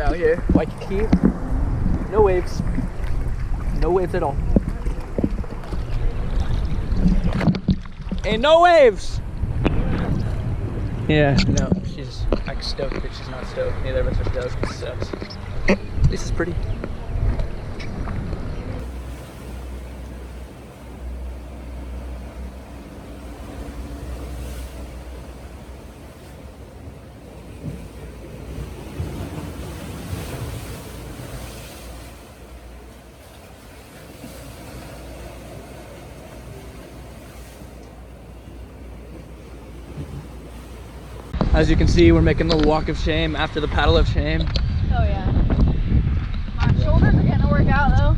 out here. Waikiki. No waves. No waves at all. Ain't no waves! Yeah, no, she's like stoked, but she's not stoked. Neither of us are stoked. It sucks. At least it's pretty. As you can see, we're making the walk of shame after the paddle of shame. Oh yeah. My shoulders are getting to work out though.